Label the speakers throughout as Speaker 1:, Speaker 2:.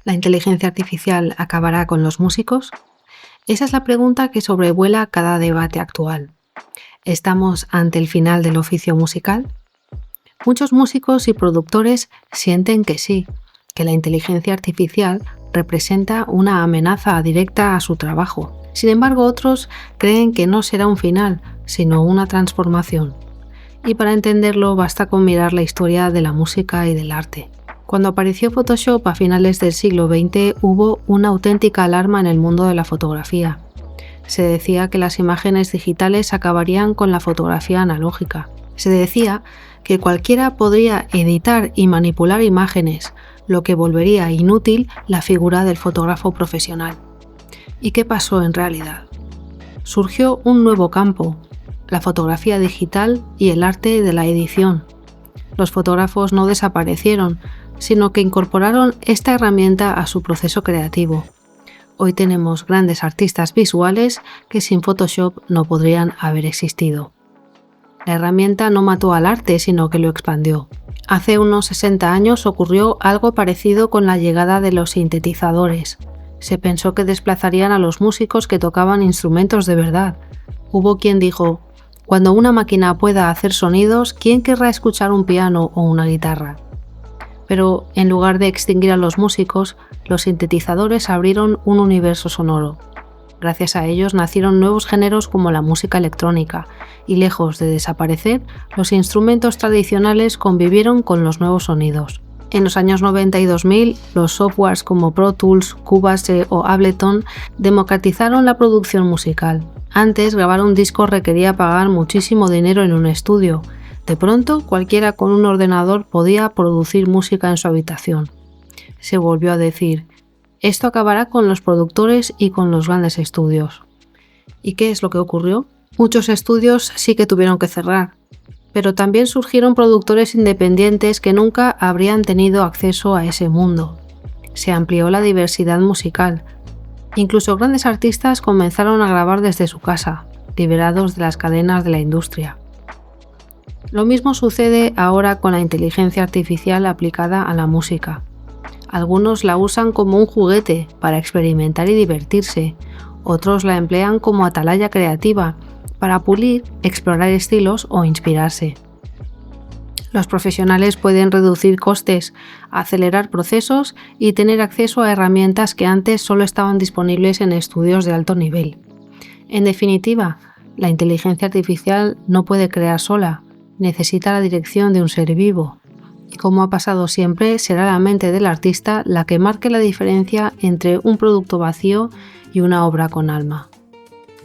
Speaker 1: ¿La inteligencia artificial acabará con los músicos? Esa es la pregunta que sobrevuela cada debate actual. ¿Estamos ante el final del oficio musical? Muchos músicos y productores sienten que sí, que la inteligencia artificial representa una amenaza directa a su trabajo. Sin embargo, otros creen que no será un final, sino una transformación. Y para entenderlo basta con mirar la historia de la música y del arte. Cuando apareció Photoshop a finales del siglo XX hubo una auténtica alarma en el mundo de la fotografía. Se decía que las imágenes digitales acabarían con la fotografía analógica. Se decía que cualquiera podría editar y manipular imágenes, lo que volvería inútil la figura del fotógrafo profesional. ¿Y qué pasó en realidad? Surgió un nuevo campo, la fotografía digital y el arte de la edición. Los fotógrafos no desaparecieron, sino que incorporaron esta herramienta a su proceso creativo. Hoy tenemos grandes artistas visuales que sin Photoshop no podrían haber existido. La herramienta no mató al arte, sino que lo expandió. Hace unos 60 años ocurrió algo parecido con la llegada de los sintetizadores. Se pensó que desplazarían a los músicos que tocaban instrumentos de verdad. Hubo quien dijo: cuando una máquina pueda hacer sonidos, ¿quién querrá escuchar un piano o una guitarra? Pero en lugar de extinguir a los músicos, los sintetizadores abrieron un universo sonoro. Gracias a ellos nacieron nuevos géneros como la música electrónica, y lejos de desaparecer, los instrumentos tradicionales convivieron con los nuevos sonidos. En los años 90 y 2000, los softwares como Pro Tools, Cubase o Ableton democratizaron la producción musical. Antes, grabar un disco requería pagar muchísimo dinero en un estudio. De pronto, cualquiera con un ordenador podía producir música en su habitación. Se volvió a decir: esto acabará con los productores y con los grandes estudios. ¿Y qué es lo que ocurrió? Muchos estudios sí que tuvieron que cerrar, pero también surgieron productores independientes que nunca habrían tenido acceso a ese mundo. Se amplió la diversidad musical. Incluso grandes artistas comenzaron a grabar desde su casa, liberados de las cadenas de la industria. Lo mismo sucede ahora con la inteligencia artificial aplicada a la música. Algunos la usan como un juguete para experimentar y divertirse, otros la emplean como atalaya creativa para pulir, explorar estilos o inspirarse. Los profesionales pueden reducir costes, acelerar procesos y tener acceso a herramientas que antes solo estaban disponibles en estudios de alto nivel. En definitiva, la inteligencia artificial no puede crear sola, necesita la dirección de un ser vivo. Y como ha pasado siempre, será la mente del artista la que marque la diferencia entre un producto vacío y una obra con alma.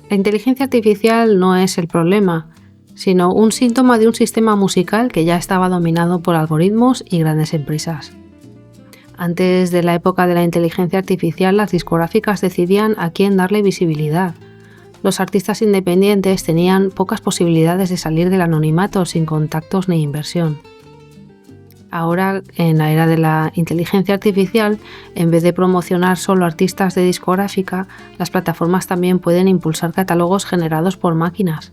Speaker 1: La inteligencia artificial no es el problema, sino un síntoma de un sistema musical que ya estaba dominado por algoritmos y grandes empresas. Antes de la época de la inteligencia artificial, las discográficas decidían a quién darle visibilidad. Los artistas independientes tenían pocas posibilidades de salir del anonimato sin contactos ni inversión. Ahora, en la era de la inteligencia artificial, en vez de promocionar solo artistas de discográfica, las plataformas también pueden impulsar catálogos generados por máquinas.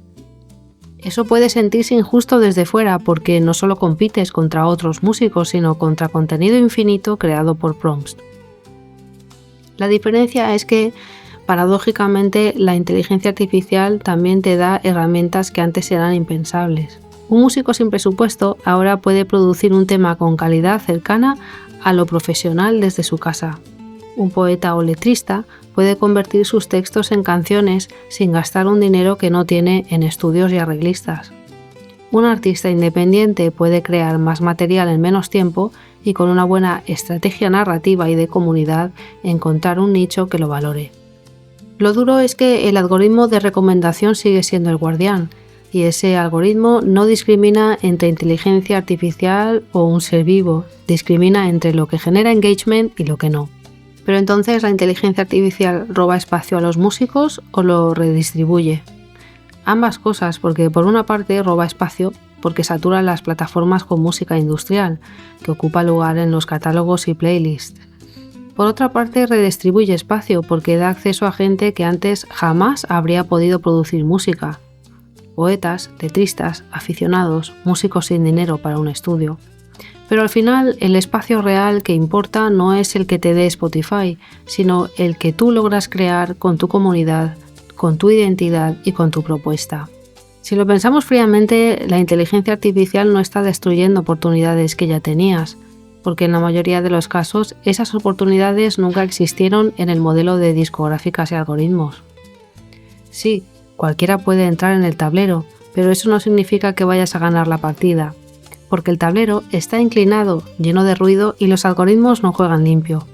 Speaker 1: Eso puede sentirse injusto desde fuera porque no solo compites contra otros músicos, sino contra contenido infinito creado por prompts. La diferencia es que, paradójicamente, la inteligencia artificial también te da herramientas que antes eran impensables. Un músico sin presupuesto ahora puede producir un tema con calidad cercana a lo profesional desde su casa. Un poeta o letrista puede convertir sus textos en canciones sin gastar un dinero que no tiene en estudios y arreglistas. Un artista independiente puede crear más material en menos tiempo y con una buena estrategia narrativa y de comunidad encontrar un nicho que lo valore. Lo duro es que el algoritmo de recomendación sigue siendo el guardián, y ese algoritmo no discrimina entre inteligencia artificial o un ser vivo, discrimina entre lo que genera engagement y lo que no. Pero entonces, ¿la inteligencia artificial roba espacio a los músicos o lo redistribuye? Ambas cosas, porque por una parte roba espacio porque satura las plataformas con música industrial, que ocupa lugar en los catálogos y playlists. Por otra parte, redistribuye espacio porque da acceso a gente que antes jamás habría podido producir música. Poetas, letristas, aficionados, músicos sin dinero para un estudio. Pero al final el espacio real que importa no es el que te dé Spotify, sino el que tú logras crear con tu comunidad, con tu identidad y con tu propuesta. Si lo pensamos fríamente, la inteligencia artificial no está destruyendo oportunidades que ya tenías, porque en la mayoría de los casos esas oportunidades nunca existieron en el modelo de discográficas y algoritmos. Sí, cualquiera puede entrar en el tablero, pero eso no significa que vayas a ganar la partida, porque el tablero está inclinado, lleno de ruido y los algoritmos no juegan limpio.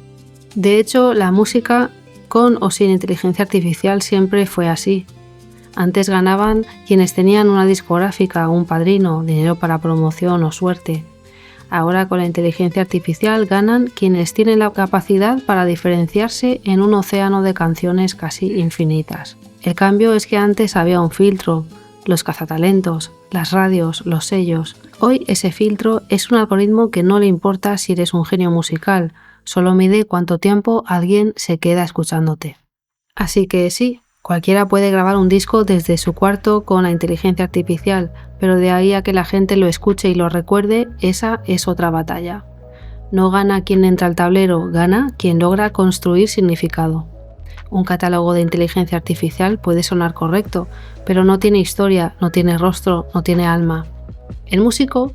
Speaker 1: De hecho, la música, con o sin inteligencia artificial, siempre fue así. Antes ganaban quienes tenían una discográfica, un padrino, dinero para promoción o suerte. Ahora con la inteligencia artificial ganan quienes tienen la capacidad para diferenciarse en un océano de canciones casi infinitas. El cambio es que antes había un filtro, los cazatalentos, las radios, los sellos. Hoy ese filtro es un algoritmo que no le importa si eres un genio musical, solo mide cuánto tiempo alguien se queda escuchándote. Así que sí, cualquiera puede grabar un disco desde su cuarto con la inteligencia artificial, pero de ahí a que la gente lo escuche y lo recuerde, esa es otra batalla. No gana quien entra al tablero, gana quien logra construir significado. Un catálogo de inteligencia artificial puede sonar correcto, pero no tiene historia, no tiene rostro, no tiene alma. El músico,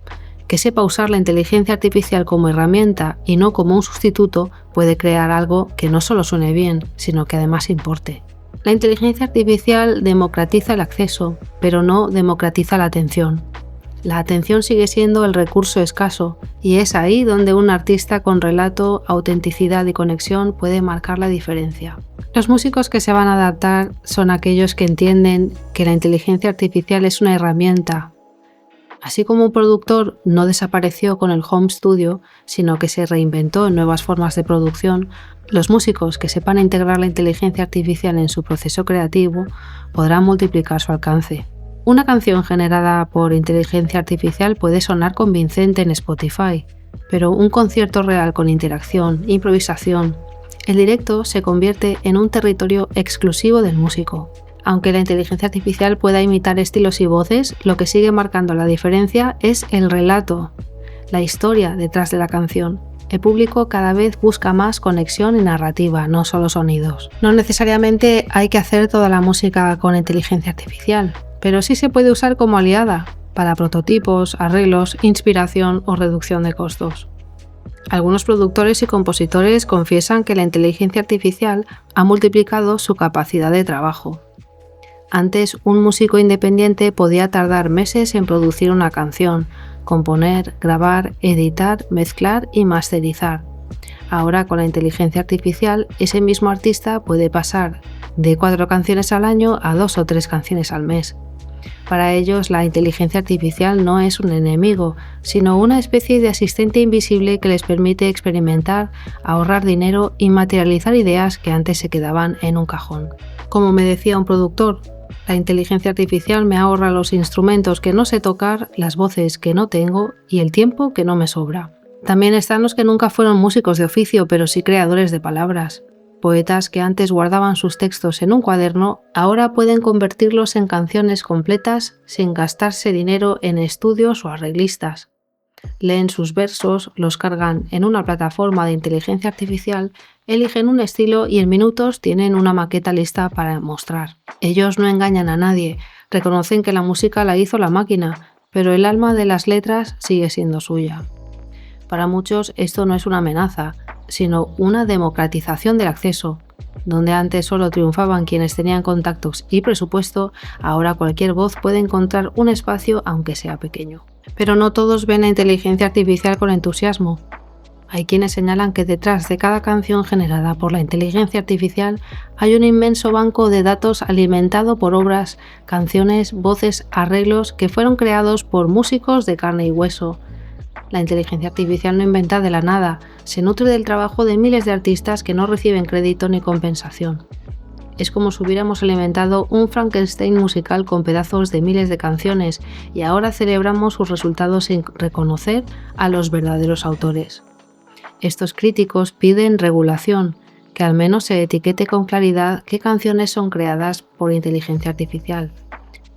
Speaker 1: que sepa usar la inteligencia artificial como herramienta y no como un sustituto, puede crear algo que no solo suene bien, sino que además importe. La inteligencia artificial democratiza el acceso, pero no democratiza la atención. La atención sigue siendo el recurso escaso, y es ahí donde un artista con relato, autenticidad y conexión puede marcar la diferencia. Los músicos que se van a adaptar son aquellos que entienden que la inteligencia artificial es una herramienta. Así como un productor no desapareció con el home studio, sino que se reinventó en nuevas formas de producción, los músicos que sepan integrar la inteligencia artificial en su proceso creativo podrán multiplicar su alcance. Una canción generada por inteligencia artificial puede sonar convincente en Spotify, pero un concierto real con interacción, improvisación, el directo se convierte en un territorio exclusivo del músico. Aunque la inteligencia artificial pueda imitar estilos y voces, lo que sigue marcando la diferencia es el relato, la historia detrás de la canción. El público cada vez busca más conexión y narrativa, no solo sonidos. No necesariamente hay que hacer toda la música con inteligencia artificial, pero sí se puede usar como aliada para prototipos, arreglos, inspiración o reducción de costos. Algunos productores y compositores confiesan que la inteligencia artificial ha multiplicado su capacidad de trabajo. Antes, un músico independiente podía tardar meses en producir una canción, componer, grabar, editar, mezclar y masterizar. Ahora, con la inteligencia artificial, ese mismo artista puede pasar de 4 canciones al año a 2 o 3 canciones al mes. Para ellos, la inteligencia artificial no es un enemigo, sino una especie de asistente invisible que les permite experimentar, ahorrar dinero y materializar ideas que antes se quedaban en un cajón. Como me decía un productor, la inteligencia artificial me ahorra los instrumentos que no sé tocar, las voces que no tengo y el tiempo que no me sobra. También están los que nunca fueron músicos de oficio, pero sí creadores de palabras. Poetas que antes guardaban sus textos en un cuaderno, ahora pueden convertirlos en canciones completas sin gastarse dinero en estudios o arreglistas. Leen sus versos, los cargan en una plataforma de inteligencia artificial, eligen un estilo y en minutos tienen una maqueta lista para mostrar. Ellos no engañan a nadie, reconocen que la música la hizo la máquina, pero el alma de las letras sigue siendo suya. Para muchos esto no es una amenaza, sino una democratización del acceso. Donde antes solo triunfaban quienes tenían contactos y presupuesto, ahora cualquier voz puede encontrar un espacio aunque sea pequeño. Pero no todos ven la inteligencia artificial con entusiasmo. Hay quienes señalan que detrás de cada canción generada por la inteligencia artificial hay un inmenso banco de datos alimentado por obras, canciones, voces, arreglos que fueron creados por músicos de carne y hueso. La inteligencia artificial no inventa de la nada, se nutre del trabajo de miles de artistas que no reciben crédito ni compensación. Es como si hubiéramos alimentado un Frankenstein musical con pedazos de miles de canciones y ahora celebramos sus resultados sin reconocer a los verdaderos autores. Estos críticos piden regulación, que al menos se etiquete con claridad qué canciones son creadas por inteligencia artificial.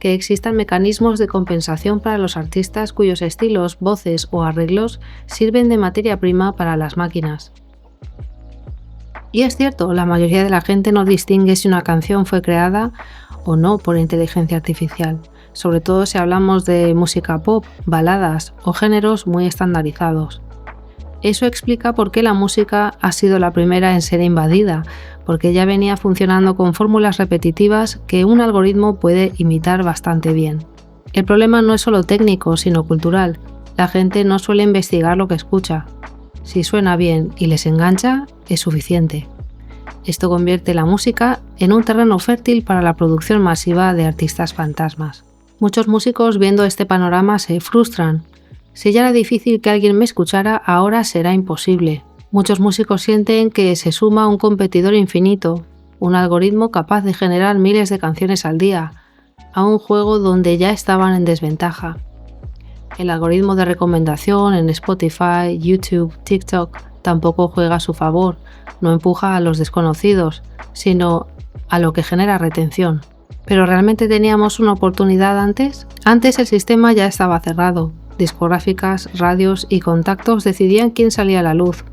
Speaker 1: que existan mecanismos de compensación para los artistas cuyos estilos, voces o arreglos sirven de materia prima para las máquinas. Y es cierto, la mayoría de la gente no distingue si una canción fue creada o no por inteligencia artificial, sobre todo si hablamos de música pop, baladas o géneros muy estandarizados. Eso explica por qué la música ha sido la primera en ser invadida, porque ya venía funcionando con fórmulas repetitivas que un algoritmo puede imitar bastante bien. El problema no es solo técnico, sino cultural. La gente no suele investigar lo que escucha. Si suena bien y les engancha, es suficiente. Esto convierte la música en un terreno fértil para la producción masiva de artistas fantasmas. Muchos músicos viendo este panorama se frustran. Si ya era difícil que alguien me escuchara, ahora será imposible. Muchos músicos sienten que se suma un competidor infinito, un algoritmo capaz de generar miles de canciones al día, a un juego donde ya estaban en desventaja. El algoritmo de recomendación en Spotify, YouTube, TikTok tampoco juega a su favor, no empuja a los desconocidos, sino a lo que genera retención. ¿Pero realmente teníamos una oportunidad antes? Antes el sistema ya estaba cerrado. Discográficas, radios y contactos decidían quién salía a la luz.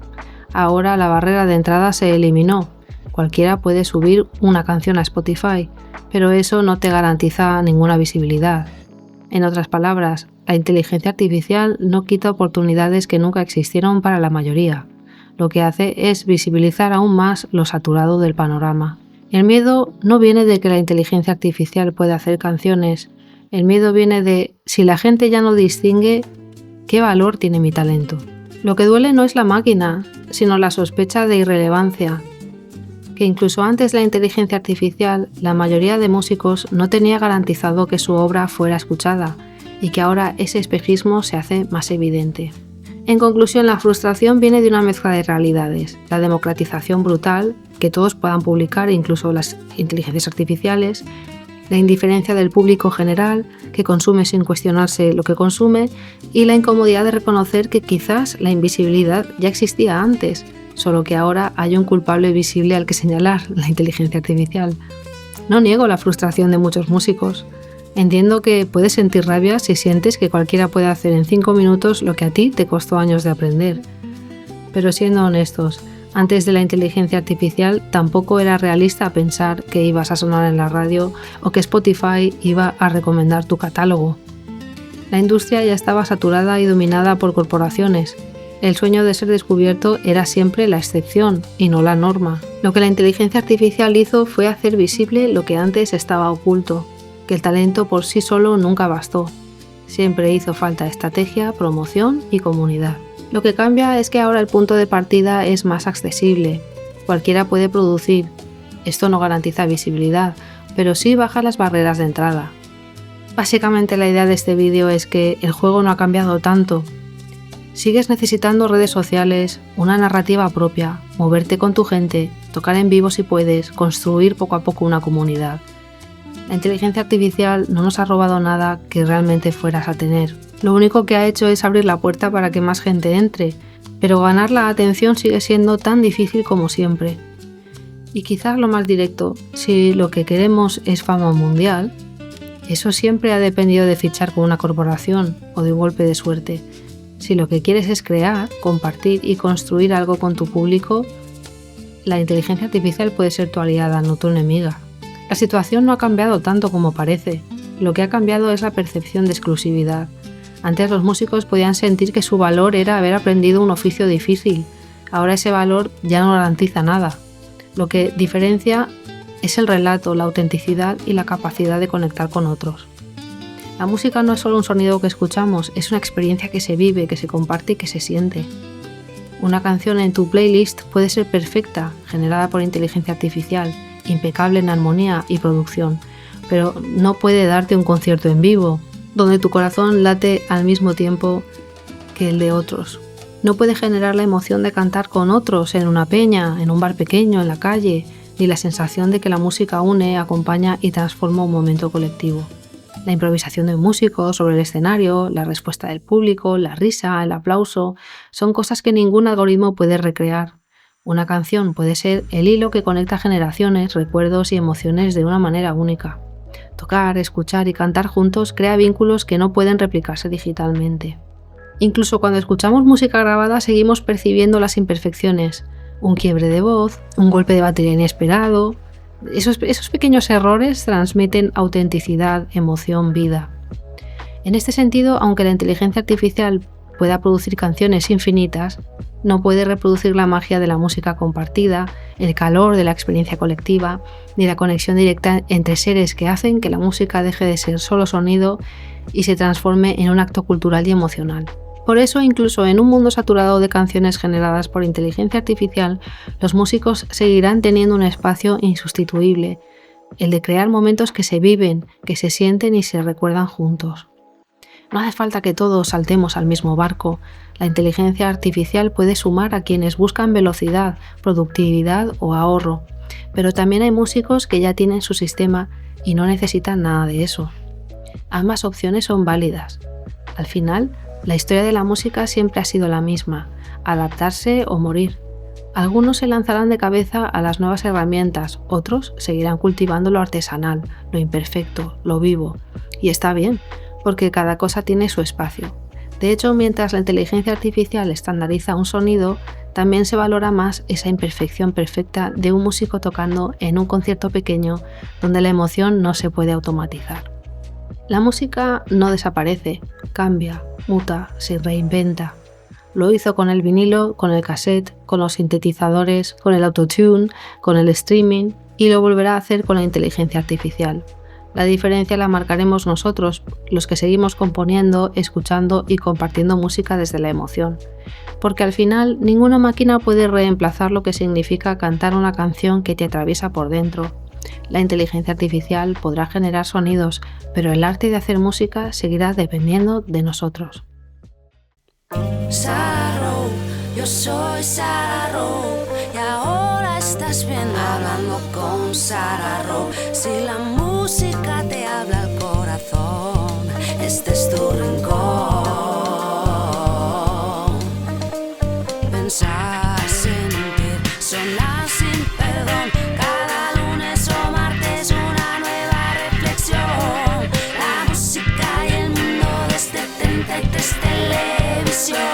Speaker 1: Ahora la barrera de entrada se eliminó. Cualquiera puede subir una canción a Spotify, pero eso no te garantiza ninguna visibilidad. En otras palabras, la inteligencia artificial no quita oportunidades que nunca existieron para la mayoría. Lo que hace es visibilizar aún más lo saturado del panorama. El miedo no viene de que la inteligencia artificial pueda hacer canciones. El miedo viene de, si la gente ya no distingue, ¿qué valor tiene mi talento? Lo que duele no es la máquina, sino la sospecha de irrelevancia. Que incluso antes de la inteligencia artificial, la mayoría de músicos no tenía garantizado que su obra fuera escuchada, y que ahora ese espejismo se hace más evidente. En conclusión, la frustración viene de una mezcla de realidades, la democratización brutal, que todos puedan publicar, incluso las inteligencias artificiales, la indiferencia del público general, que consume sin cuestionarse lo que consume, y la incomodidad de reconocer que quizás la invisibilidad ya existía antes, solo que ahora hay un culpable visible al que señalar, la inteligencia artificial. No niego la frustración de muchos músicos. Entiendo que puedes sentir rabia si sientes que cualquiera puede hacer en 5 minutos lo que a ti te costó años de aprender. Pero siendo honestos, antes de la inteligencia artificial tampoco era realista pensar que ibas a sonar en la radio o que Spotify iba a recomendar tu catálogo. La industria ya estaba saturada y dominada por corporaciones. El sueño de ser descubierto era siempre la excepción y no la norma. Lo que la inteligencia artificial hizo fue hacer visible lo que antes estaba oculto, que el talento por sí solo nunca bastó. Siempre hizo falta estrategia, promoción y comunidad. Lo que cambia es que ahora el punto de partida es más accesible. Cualquiera puede producir. Esto no garantiza visibilidad, pero sí baja las barreras de entrada. Básicamente la idea de este vídeo es que el juego no ha cambiado tanto. Sigues necesitando redes sociales, una narrativa propia, moverte con tu gente, tocar en vivo si puedes, construir poco a poco una comunidad. La inteligencia artificial no nos ha robado nada que realmente fueras a tener. Lo único que ha hecho es abrir la puerta para que más gente entre, pero ganar la atención sigue siendo tan difícil como siempre. Y quizás lo más directo, si lo que queremos es fama mundial, eso siempre ha dependido de fichar con una corporación o de un golpe de suerte. Si lo que quieres es crear, compartir y construir algo con tu público, la inteligencia artificial puede ser tu aliada, no tu enemiga. La situación no ha cambiado tanto como parece. Lo que ha cambiado es la percepción de exclusividad. Antes los músicos podían sentir que su valor era haber aprendido un oficio difícil. Ahora ese valor ya no garantiza nada. Lo que diferencia es el relato, la autenticidad y la capacidad de conectar con otros. La música no es solo un sonido que escuchamos, es una experiencia que se vive, que se comparte y que se siente. Una canción en tu playlist puede ser perfecta, generada por inteligencia artificial, impecable en armonía y producción, pero no puede darte un concierto en vivo, donde tu corazón late al mismo tiempo que el de otros. No puede generar la emoción de cantar con otros en una peña, en un bar pequeño, en la calle, ni la sensación de que la música une, acompaña y transforma un momento colectivo. La improvisación de un músico sobre el escenario, la respuesta del público, la risa, el aplauso, son cosas que ningún algoritmo puede recrear. Una canción puede ser el hilo que conecta generaciones, recuerdos y emociones de una manera única. Tocar, escuchar y cantar juntos crea vínculos que no pueden replicarse digitalmente. Incluso cuando escuchamos música grabada seguimos percibiendo las imperfecciones, un quiebre de voz, un golpe de batería inesperado. Esos pequeños errores transmiten autenticidad, emoción, vida. En este sentido, aunque la inteligencia artificial pueda producir canciones infinitas, no puede reproducir la magia de la música compartida, el calor de la experiencia colectiva, ni la conexión directa entre seres que hacen que la música deje de ser solo sonido y se transforme en un acto cultural y emocional. Por eso, incluso en un mundo saturado de canciones generadas por inteligencia artificial, los músicos seguirán teniendo un espacio insustituible, el de crear momentos que se viven, que se sienten y se recuerdan juntos. No hace falta que todos saltemos al mismo barco. La inteligencia artificial puede sumar a quienes buscan velocidad, productividad o ahorro, pero también hay músicos que ya tienen su sistema y no necesitan nada de eso. Ambas opciones son válidas. Al final, la historia de la música siempre ha sido la misma, adaptarse o morir. Algunos se lanzarán de cabeza a las nuevas herramientas, otros seguirán cultivando lo artesanal, lo imperfecto, lo vivo. Y está bien, porque cada cosa tiene su espacio. De hecho, mientras la inteligencia artificial estandariza un sonido, también se valora más esa imperfección perfecta de un músico tocando en un concierto pequeño donde la emoción no se puede automatizar. La música no desaparece, cambia, muta, se reinventa. Lo hizo con el vinilo, con el cassette, con los sintetizadores, con el autotune, con el streaming y lo volverá a hacer con la inteligencia artificial. La diferencia la marcaremos nosotros, los que seguimos componiendo, escuchando y compartiendo música desde la emoción. Porque al final ninguna máquina puede reemplazar lo que significa cantar una canción que te atraviesa por dentro. La inteligencia artificial podrá generar sonidos, pero el arte de hacer música seguirá dependiendo de nosotros.
Speaker 2: Sarah, yo soy Sarah y ahora estás bien hablando con Sarah. Si la música te habla al corazón, este es tu rincón. Pensar, sentir, sonar sin perdón. Cada lunes o martes una nueva reflexión. La música y el mundo desde 33 televisión.